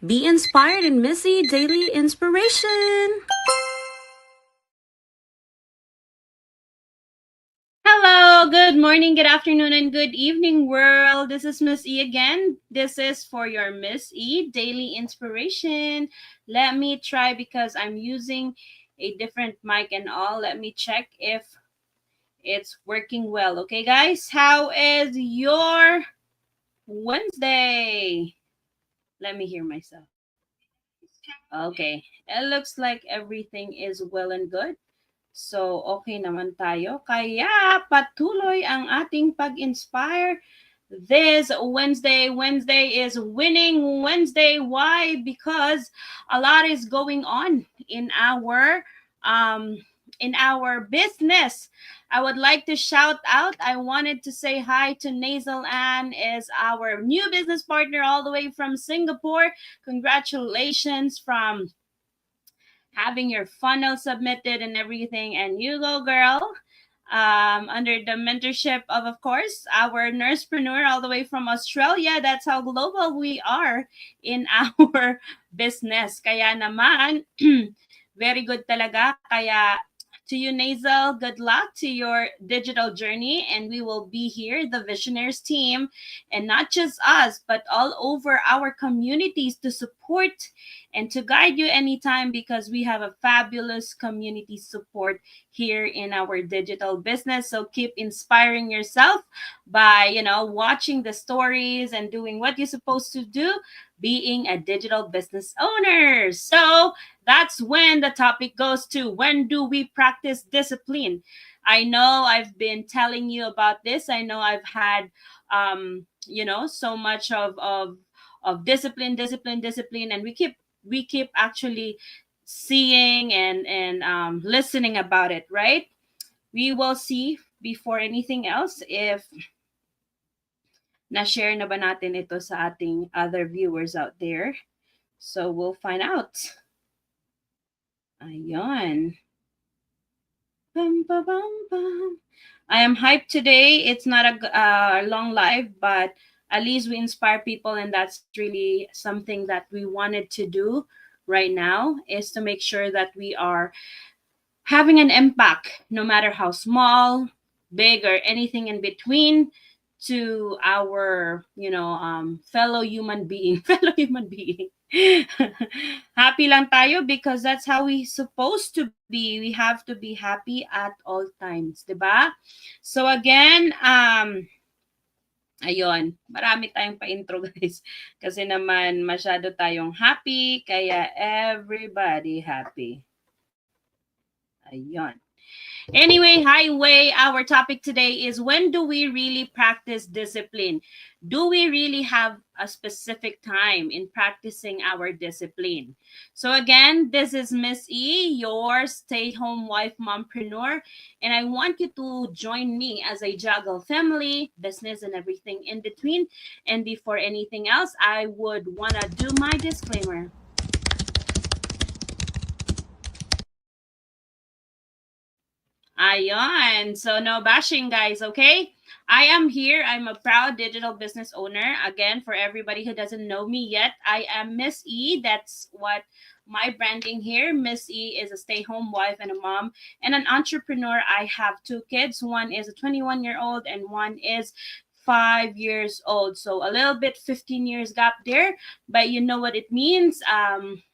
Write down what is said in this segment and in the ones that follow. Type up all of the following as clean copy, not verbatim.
Be inspired in Missy Daily Inspiration. Hello, good morning, good afternoon, and good evening, world. This is Miss E again. This is for your Miss E Daily Inspiration. Let me try because I'm using a different mic and all. Let me check if it's working well. Okay, guys, how is your Wednesday? Let me hear myself. Okay, it looks like everything is well and good. So, okay naman tayo. Kaya patuloy ang ating pag-inspire this Wednesday. Wednesday is Winning Wednesday. Why? Because a lot is going on um in our business. I would like to shout out. I wanted to say hi to Nasal Ann, is our new business partner all the way from Singapore. Congratulations from having your funnel submitted and everything. And you go, girl. Under the mentorship of course, our nursepreneur all the way from Australia. That's how global we are in our business. Kaya naman, very good talaga. Kaya to you, Nasal, good luck to your digital journey. And we will be here, the Visionaries team, and not just us, but all over our communities to support and to guide you anytime because we have a fabulous community support here in our digital business. So keep inspiring yourself by, watching the stories and doing what you're supposed to do, being a digital business owner. So that's when the topic goes to: when do we practice discipline? I know I've been telling you about this. I know I've had, so much of discipline, and we keep actually seeing and listening about it, right? We will see before anything else if na-share na ba natin ito sa ating other viewers out there. So we'll find out. Ayun. Bum, ba, bum, bum. I am hyped today. It's not a long live, but at least we inspire people, and that's really something that we wanted to do right now, is to make sure that we are having an impact, no matter how small, big, or anything in between, to our fellow human being. Fellow human being. Happy lang tayo because that's how we supposed to be. We have to be happy at all times, 'di ba? So again, ayun, marami tayong pa-intro, guys, kasi naman masyado tayong happy, kaya everybody happy. Ayun. Anyway, highway, our topic today is: when do we really practice discipline? Do we really have a specific time in practicing our discipline? So again, this is Miss E, your stay-home wife mompreneur, and I want you to join me as I juggle family, business, and everything in between. And before anything else, I would want to do my disclaimer. Ayon. So no bashing, guys, okay? I am here. I'm a proud digital business owner. Again, for everybody who doesn't know me yet, I am Miss E. That's what my branding here. Miss E is a stay-home wife and a mom and an entrepreneur. I have two kids. One is a 21-year-old and one is 5 years old. So a little bit 15 years gap there, but you know what it means.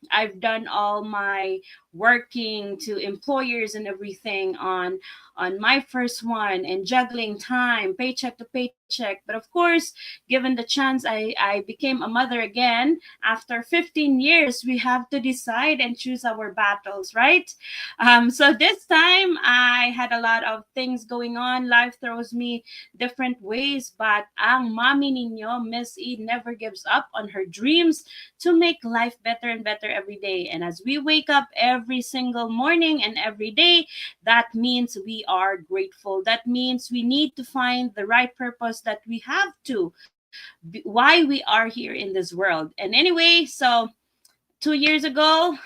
I've done all my working to employers and everything on my first one, and juggling time paycheck to paycheck. But of course, given the chance, I became a mother again. After 15 years, we have to decide and choose our battles, right? So this time I had a lot of things going on. Life throws me different ways, but ang mami ninyo, Miss E, never gives up on her dreams to make life better and better every day. And as we wake up every single morning and every day, that means we are grateful. That means we need to find the right purpose that we have to, why we are here in this world. And anyway, so 2 years ago,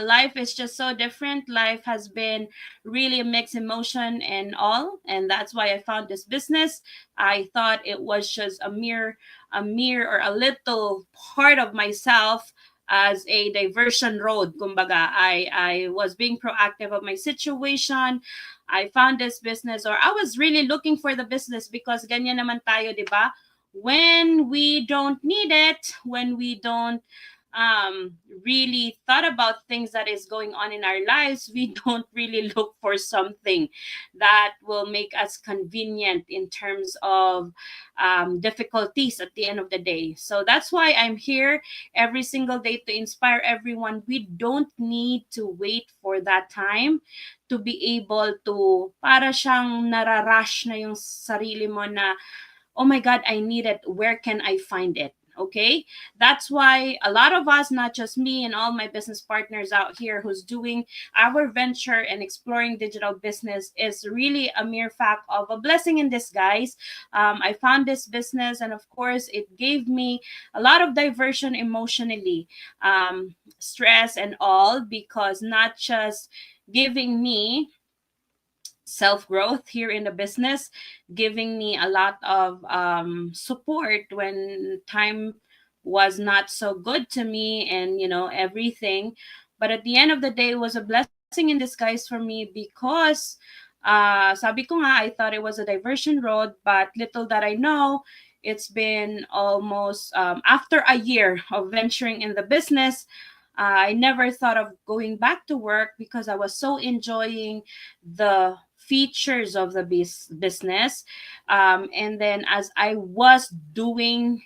life is just so different. Life has been really a mixed emotion and all, and that's why I found this business. I thought it was just a mere or a little part of myself, as a diversion road. Kumbaga, I was being proactive of my situation. I found this business, or I was really looking for the business, because ganyan naman tayo, di ba? When we don't need it, when we don't really thought about things that is going on in our lives, we don't really look for something that will make us convenient in terms of difficulties at the end of the day. So that's why I'm here every single day to inspire everyone. We don't need to wait for that time to be able to, para siyang nararush na yung sarili mo na, oh my God, I need it. Where can I find it? Okay. That's why a lot of us, not just me and all my business partners out here who's doing our venture and exploring digital business, is really a mere fact of a blessing in disguise. I found this business, and of course, it gave me a lot of diversion emotionally, stress and all, because not just giving me self growth here in the business, giving me a lot of support when time was not so good to me, and everything. But at the end of the day, it was a blessing in disguise for me, because sabi ko nga, I thought it was a diversion road, but little that I know, it's been almost after a year of venturing in the business. I never thought of going back to work, because I was so enjoying the features of the business. And then as I was doing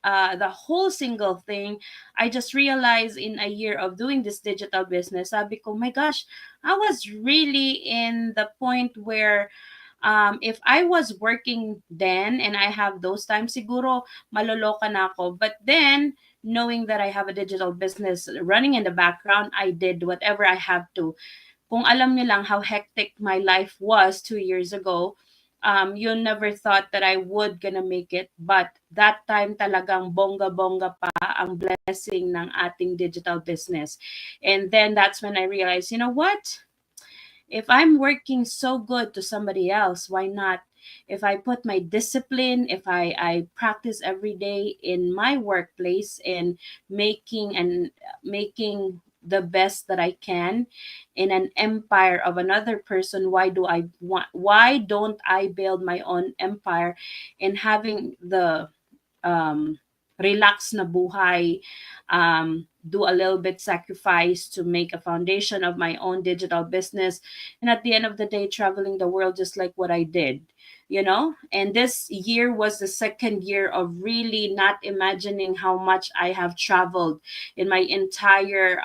the whole single thing, I just realized in a year of doing this digital business, sabi ko, my gosh, I was really in the point where if I was working then and I have those times, siguro maloloka na ako. But then, knowing that I have a digital business running in the background, I did whatever I have to. Kung alam niyo lang how hectic my life was 2 years ago, you never thought that I would gonna make it. But that time talagang bongga-bongga pa ang blessing ng ating digital business. And then that's when I realized, you know what? If I'm working so good to somebody else, why not? If I put my discipline, if I practice every day in my workplace, and making the best that I can in an empire of another person, why don't I build my own empire, and having the um, relax na buhay, do a little bit sacrifice to make a foundation of my own digital business, and at the end of the day, traveling the world just like what I did. And this year was the second year of really not imagining how much I have traveled in my entire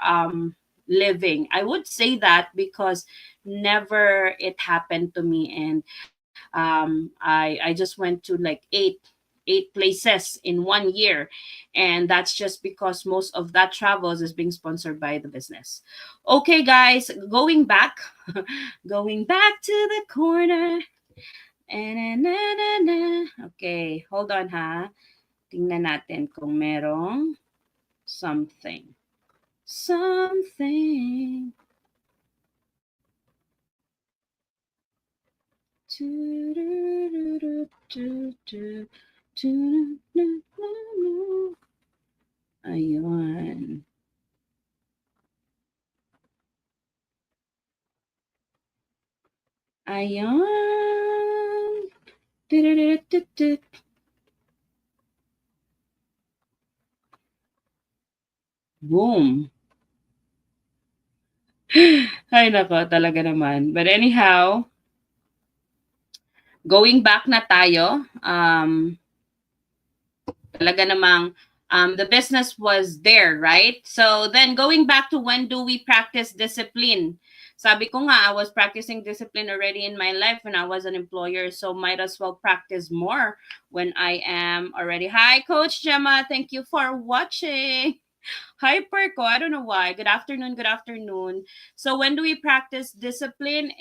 living. I would say that because never it happened to me. And I just went to like eight places in 1 year, and that's just because most of that travels is being sponsored by the business. Okay, guys, going back, going back to the corner. Okay, hold on ha. Tingnan natin kung merong something. Something. Ayun. Ayun. Boom. Ay nako, talaga naman. But anyhow, going back na tayo, talaga namang the business was there, right? So then going back to when do we practice discipline? Sabi ko nga, I was practicing discipline already in my life when I was an employer, so might as well practice more when I am already. Hi, Coach Gemma. Thank you for watching. Hi, Perko. I don't know why. Good afternoon. Good afternoon. So when do we practice discipline?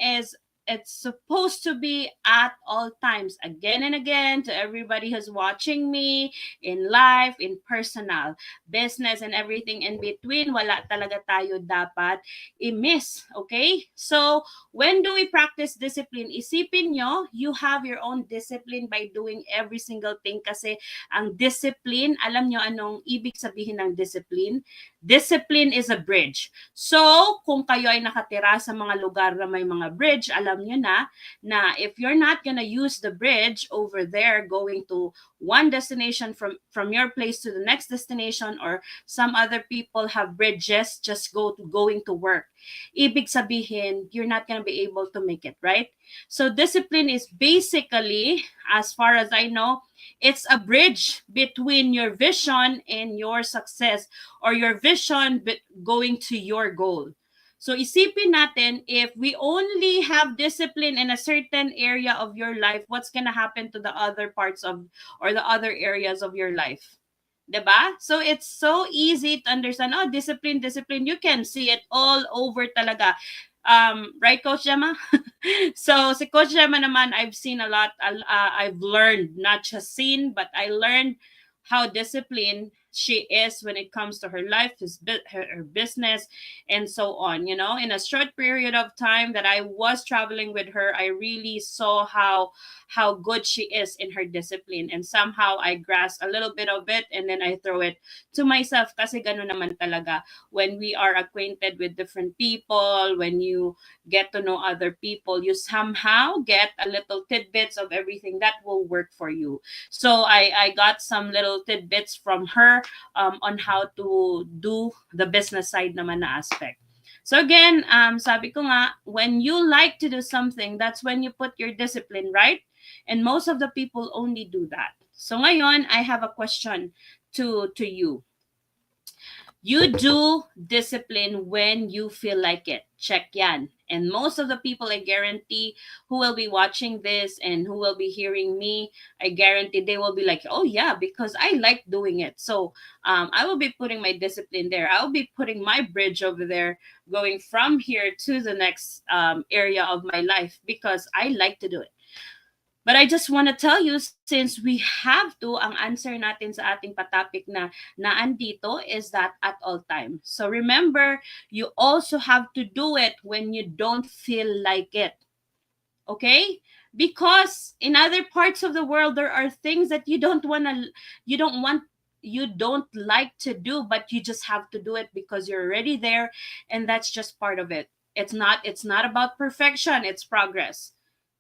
It's supposed to be at all times, again and again, to everybody who's watching me in life, in personal, business, and everything in between. Wala talaga tayo dapat i-miss. Okay? So, when do we practice discipline? Isipin nyo, you have your own discipline by doing every single thing, kasi ang discipline, alam nyo anong ibig sabihin ng discipline? Discipline is a bridge. So, kung kayo ay nakatira sa mga lugar na may mga bridge, alam nyo na if you're not gonna use the bridge over there going to one destination from your place to the next destination, or some other people have bridges just going to work. Ibig sabihin, you're not gonna be able to make it, right? So discipline is basically, as far as I know, it's a bridge between your vision and your success, or your vision going to your goal. So isipin natin, if we only have discipline in a certain area of your life, what's gonna happen to the other parts of, or the other areas of your life? 'Di ba? So it's so easy to understand. Oh, discipline, discipline. You can see it all over talaga. Right, Coach Gemma? So si Coach Gemma naman, I've seen a lot. I've learned, not just seen, but I learned how disciplined she is when it comes to her life, her business, and so on. You know, in a short period of time that I was traveling with her, I really saw how good she is in her discipline, and somehow I grasp a little bit of it, and then I throw it to myself. Kasi ganun naman talaga when we are acquainted with different people, when you get to know other people, you somehow get a little tidbits of everything that will work for you. So I got some little tidbits from her on how to do the business side naman na aspect. So again, sabi ko nga, when you like to do something, that's when you put your discipline, right? And most of the people only do that. So ngayon, I have a question to you. You do discipline when you feel like it. Check yan. And most of the people, I guarantee, who will be watching this and who will be hearing me, I guarantee they will be like, oh yeah, because I like doing it. So I will be putting my discipline there. I will be putting my bridge over there, going from here to the next area of my life because I like to do it. But I just want to tell you, since we have to, ang answer natin sa ating patapik na naandito is that at all time. So remember, you also have to do it when you don't feel like it. Okay? Because in other parts of the world, there are things that you don't like to do, but you just have to do it because you're already there, and that's just part of it. It's not about perfection, it's progress.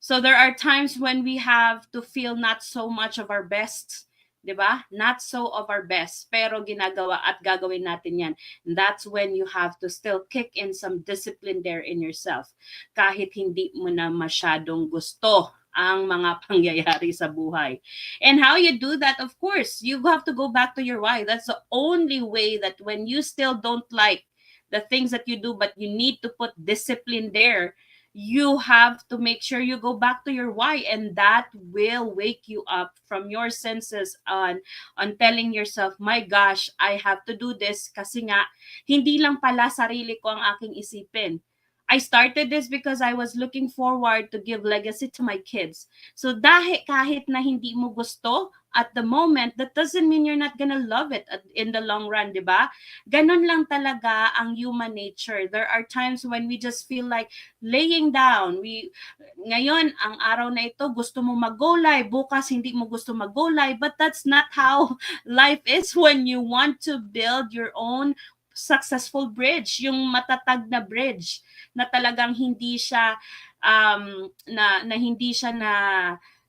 So there are times when we have to feel not so much of our best, 'di ba? Not so of our best, pero ginagawa at gagawin natin 'yan. And that's when you have to still kick in some discipline there in yourself. Kahit hindi mo na masyadong gusto ang mga pangyayari sa buhay. And how you do that, of course, you have to go back to your why. That's the only way that when you still don't like the things that you do, but you need to put discipline there, you have to make sure you go back to your why, and that will wake you up from your senses on telling yourself, my gosh, I have to do this kasi nga hindi lang pala sarili ko ang aking isipin. I started this because I was looking forward to give legacy to my kids. So dahil kahit na hindi mo gusto at the moment, that doesn't mean you're not gonna love it in the long run, di ba? Ganon lang talaga ang human nature. There are times when we just feel like laying down. Ngayon, ang araw na ito, gusto mo mag-go live. Bukas, hindi mo gusto mag-go live. But that's not how life is when you want to build your own successful bridge, yung matatag na bridge na talagang hindi siya hindi siya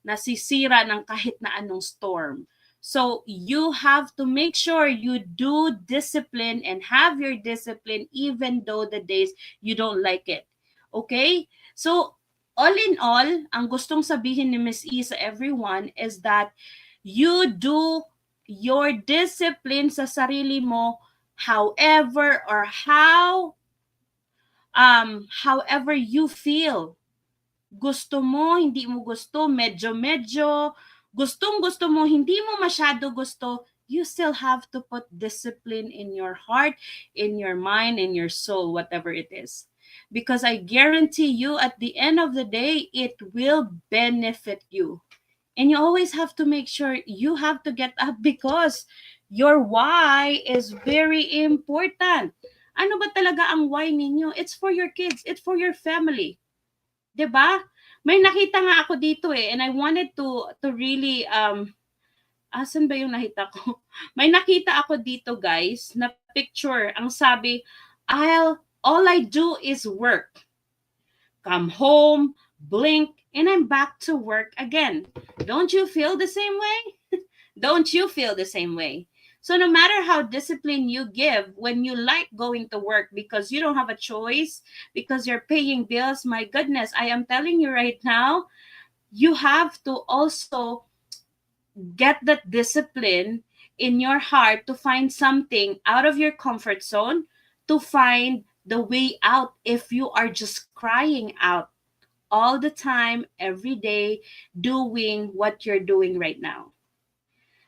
nasisira ng kahit na anong storm. So you have to make sure you do discipline and have your discipline even though the days you don't like it. Okay? So all in all, ang gustong sabihin ni Miss E sa everyone is that you do your discipline sa sarili mo however or however you feel. Gusto mo, hindi mo gusto, medyo, gusto mo, hindi mo masyado gusto, you still have to put discipline in your heart, in your mind, in your soul, whatever it is. Because I guarantee you, at the end of the day, it will benefit you. And you always have to make sure you have to get up because your why is very important. Ano ba talaga ang why ninyo? It's for your kids. It's for your family. 'Di ba? May nakita nga ako dito and I wanted to really asan ba yung nakita ko? May nakita ako dito guys na picture, ang sabi, all I do is work. Come home, blink, and I'm back to work again. Don't you feel the same way? Don't you feel the same way? So no matter how disciplined you give, when you like going to work because you don't have a choice, because you're paying bills, my goodness, I am telling you right now, you have to also get that discipline in your heart to find something out of your comfort zone, to find the way out if you are just crying out all the time, every day, doing what you're doing right now.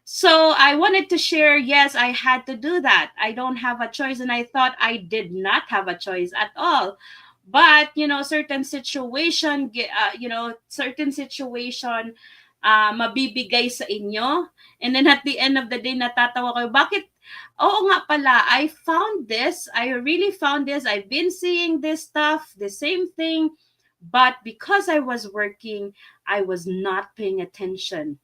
So I wanted to share, yes, I had to do that. I don't have a choice, and I thought I did not have a choice at all. But, certain situation, certain situation, mabibigay sa inyo. And then at the end of the day, natatawa kayo, bakit? Oo nga pala, I found this. I really found this. I've been seeing this stuff, the same thing. But because I was working, I was not paying attention.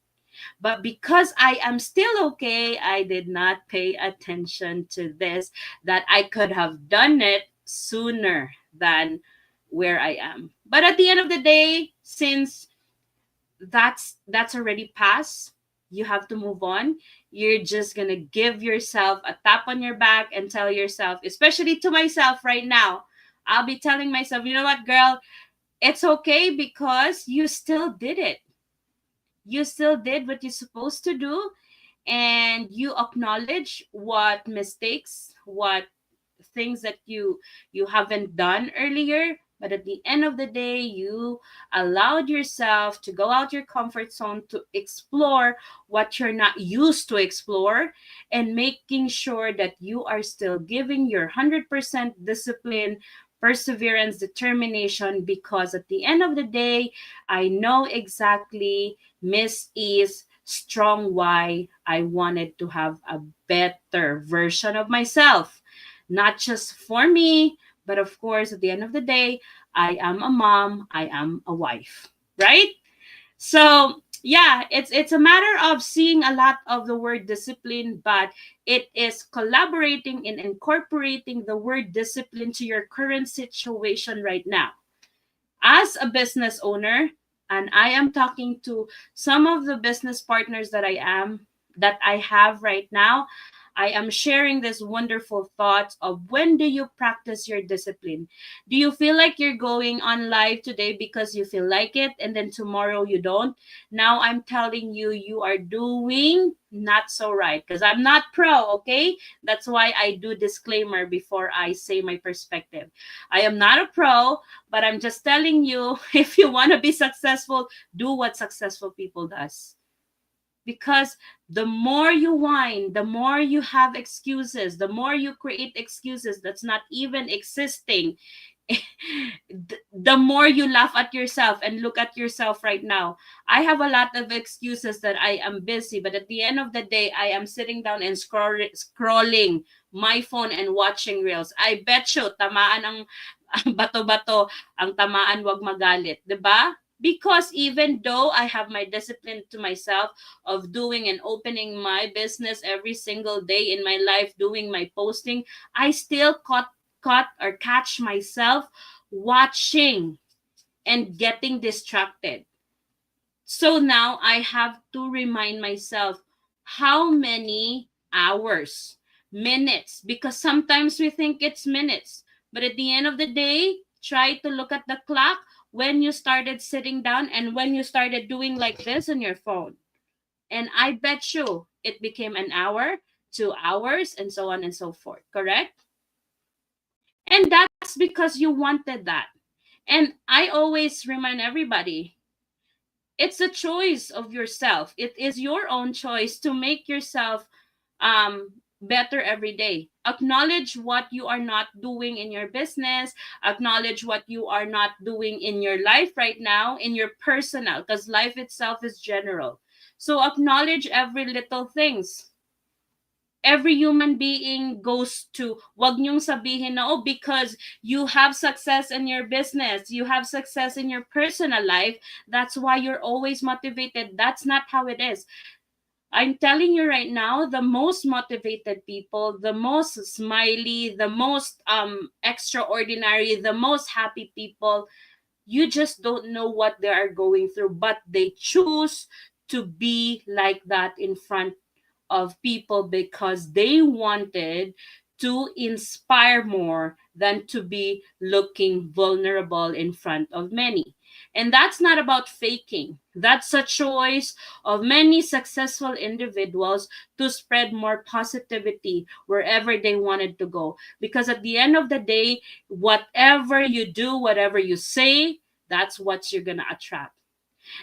But because I am still okay, I did not pay attention to this, that I could have done it sooner than where I am. But at the end of the day, since that's already past, you have to move on. You're just going to give yourself a tap on your back and tell yourself, especially to myself right now, I'll be telling myself, you know what, girl, it's okay because you still did it. You still did what you're supposed to do, and you acknowledge what mistakes, what things that you haven't done earlier. But at the end of the day, you allowed yourself to go out your comfort zone to explore what you're not used to explore, and making sure that you are still giving your 100% discipline, perseverance, determination, because at the end of the day, I know exactly, Miss E's strong why I wanted to have a better version of myself. Not just for me, but of course, at the end of the day, I am a mom, I am a wife, right? So, yeah, it's a matter of seeing a lot of the word discipline, but it is collaborating and incorporating the word discipline to your current situation right now as a business owner. And I am talking to some of the business partners that I have right now. I am sharing this wonderful thoughts of, when do you practice your discipline? Do you feel like you're going on live today because you feel like it, and then tomorrow you don't? Now I'm telling you, you are doing not so right, because I'm not pro, okay? That's why I do disclaimer before I say my perspective. I am not a pro, but I'm just telling you, if you want to be successful, do what successful people does. Because the more you whine, the more you have excuses, the more you create excuses that's not even existing, the more you laugh at yourself and look at yourself right now. I have a lot of excuses that I am busy, but at the end of the day, I am sitting down and scrolling my phone and watching reels. I bet you, tamaan ang bato-bato, ang tamaan, wag magalit, 'di ba? Because even though I have my discipline to myself of doing and opening my business every single day in my life, doing my posting, I still caught or catch myself watching and getting distracted. So now I have to remind myself how many hours, minutes, because sometimes we think it's minutes. But at the end of the day, try to look at the clock when you started sitting down and when you started doing like this on your phone. And I bet you it became an hour, 2 hours, and so on and so forth. Correct? And that's because you wanted that. And I always remind everybody, it's a choice of yourself. It is your own choice to make yourself better every day. Acknowledge what you are not doing in your business. Acknowledge what you are not doing in your life right now, in your personal, because life itself is general. So acknowledge every little things. Every human being goes to, wag niyong sabihin na, oh, because you have success in your business, you have success in your personal life, that's why you're always motivated. That's not how it is. I'm telling you right now, the most motivated people, the most smiley, the most extraordinary, the most happy people, you just don't know what they are going through, but they choose to be like that in front of people because they wanted to inspire more than to be looking vulnerable in front of many. And that's not about faking. That's a choice of many successful individuals to spread more positivity wherever they wanted to go. Because at the end of the day, whatever you do, whatever you say, that's what you're going to attract.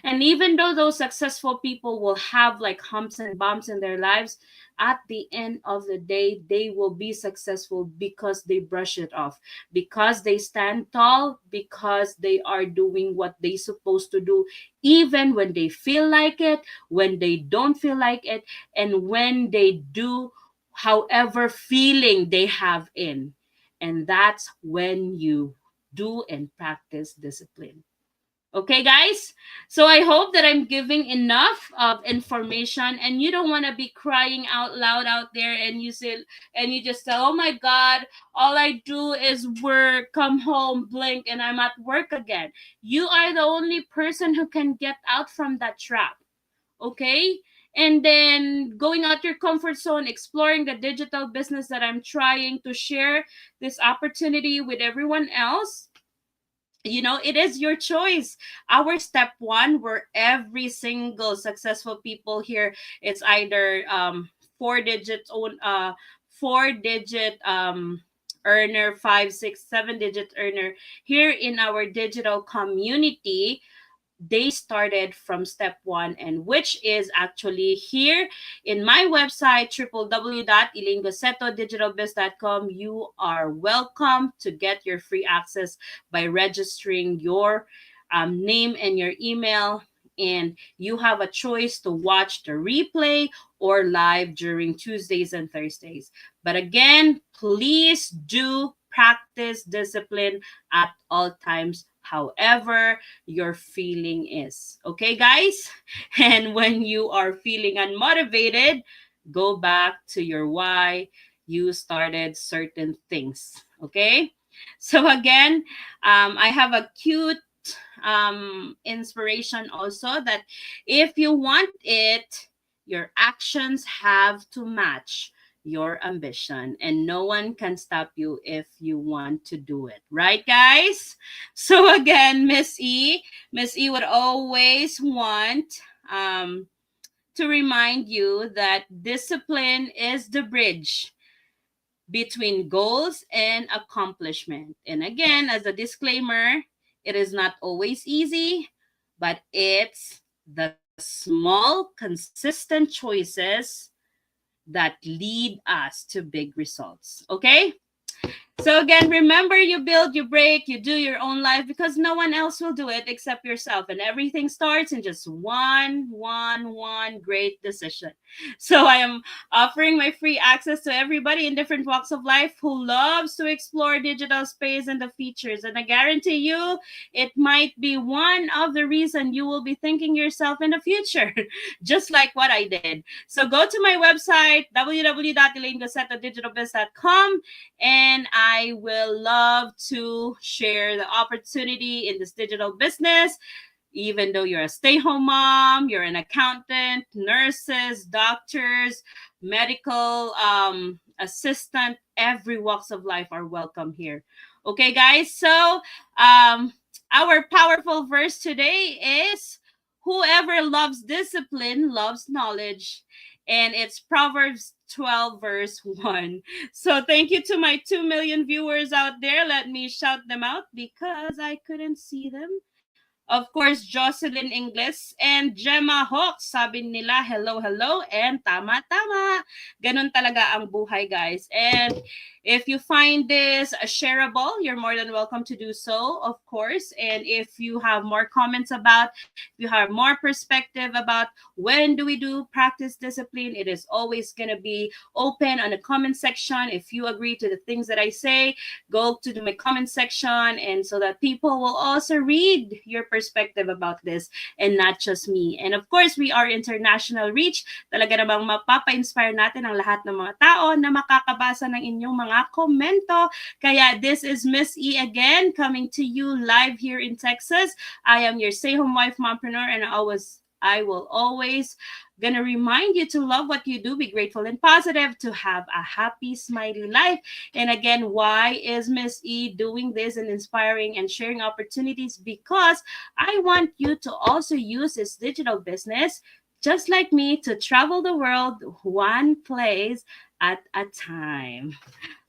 And even though those successful people will have like humps and bumps in their lives, at the end of the day, they will be successful because they brush it off, because they stand tall, because they are doing what they supposed to do, even when they feel like it, when they don't feel like it, and when they do however feeling they have in. And that's when you do and practice discipline. Okay, guys? So I hope that I'm giving enough of information and you don't want to be crying out loud out there and you say and you just say, "Oh my god, all I do is work, come home, blink and I'm at work again." You are the only person who can get out from that trap. Okay? And then going out your comfort zone, exploring the digital business that I'm trying to share this opportunity with everyone else. It is your choice. Our step one, where every single successful people here, it's either 4 digit own 4 digit earner, 5 6 7 digit earner here in our digital community. They started from step one, and which is actually here in my website www.elingocetodigitalbiz.com. You are welcome to get your free access by registering your name and your email, and you have a choice to watch the replay or live during Tuesdays and Thursdays. But again, please do practice discipline at all times, however your feeling is. Okay, guys? And when you are feeling unmotivated, go back to your why you started certain things. Okay? So, again, I have a cute inspiration also that if you want it, your actions have to match your ambition, and no one can stop you if you want to do it, right, guys? So again, Miss E would always want to remind you that discipline is the bridge between goals and accomplishment. And again, as a disclaimer, it is not always easy, but it's the small, consistent choices that lead us to big results. Okay? So again, remember, you build, you break, you do your own life because no one else will do it except yourself. And everything starts in just one great decision. So I am offering my free access to everybody in different walks of life who loves to explore digital space and the features. And I guarantee you, it might be one of the reason you will be thinking yourself in the future, just like what I did. So go to my website, www.elainegazzetta.digitalbiz.com, and I will love to share the opportunity in this digital business. Even though you're a stay-home mom, you're an accountant, nurses, doctors, medical assistant, every walks of life are welcome here. Okay, guys. So our powerful verse today is, "Whoever loves discipline loves knowledge," and it's Proverbs 12 verse 1. So thank you to my 2 million viewers out there. Let me shout them out because I couldn't see them. Of course, Jocelyn Ingles and Gemma Hawks. Sabi nila, hello, hello, and tama, tama. Ganun talaga ang buhay, guys. And if you find this shareable, you're more than welcome to do so, of course. And if you have more comments about, if you have more perspective about when do we do practice discipline, it is always going to be open on the comment section. If you agree to the things that I say, go to my comment section, and so that people will also read your perspective about this and not just me. And of course, we are international reach. Talaga namang mapapa-inspire natin ang lahat ng mga tao na makakabasa ng inyong mga komento. Kaya this is Miss E again, coming to you live here in Texas. I am your stay-home wife mompreneur, and I will always gonna remind you to love what you do, be grateful and positive, to have a happy, smiley life. And again, why is Miss E doing this and inspiring and sharing opportunities? Because I want you to also use this digital business, just like me, to travel the world one place at a time.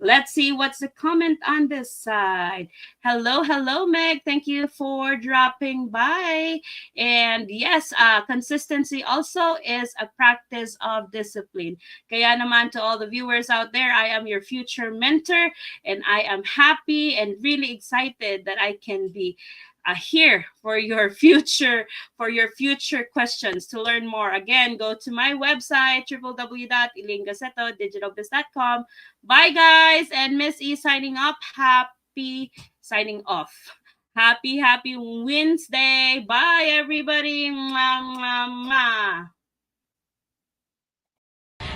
Let's see what's the comment on this side. Hello, Meg. Thank you for dropping by. And yes, consistency also is a practice of discipline. Kaya naman, to all the viewers out there, I am your future mentor, and I am happy and really excited that I can be here for your future questions. To learn more, again, go to my website, www.elainegacettodigitalbiz.com. Bye guys, and Miss E signing off. Happy Wednesday. Bye everybody. Mwah, mwah, mwah.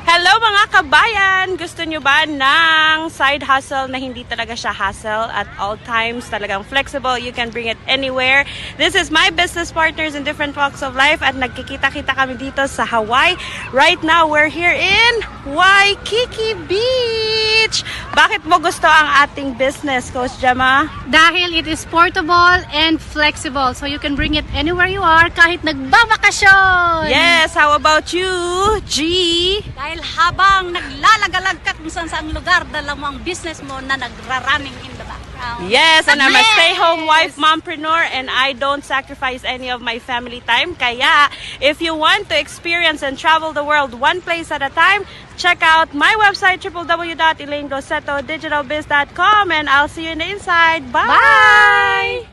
Hello mga kabayan! Gusto nyo ba ng side hustle na hindi talaga siya hustle at all times? Talagang flexible, you can bring it anywhere. This is my business partners in different walks of life, at nagkikita-kita kami dito sa Hawaii. Right now, we're here in Waikiki Beach! Bakit mo gusto ang ating business, Coach Gemma? Dahil it is portable and flexible, so you can bring it anywhere you are, kahit nagbabakasyon! Yes, how about you, G? Dahil habang naglalagalag ka kung saan lugar, dalawang business mo na nagra-running in the background. Yes, and I'm a stay-home wife mompreneur, and I don't sacrifice any of my family time. Kaya, if you want to experience and travel the world one place at a time, check out my website, www.elainegacettodigitalbiz.com, and I'll see you in the inside. Bye!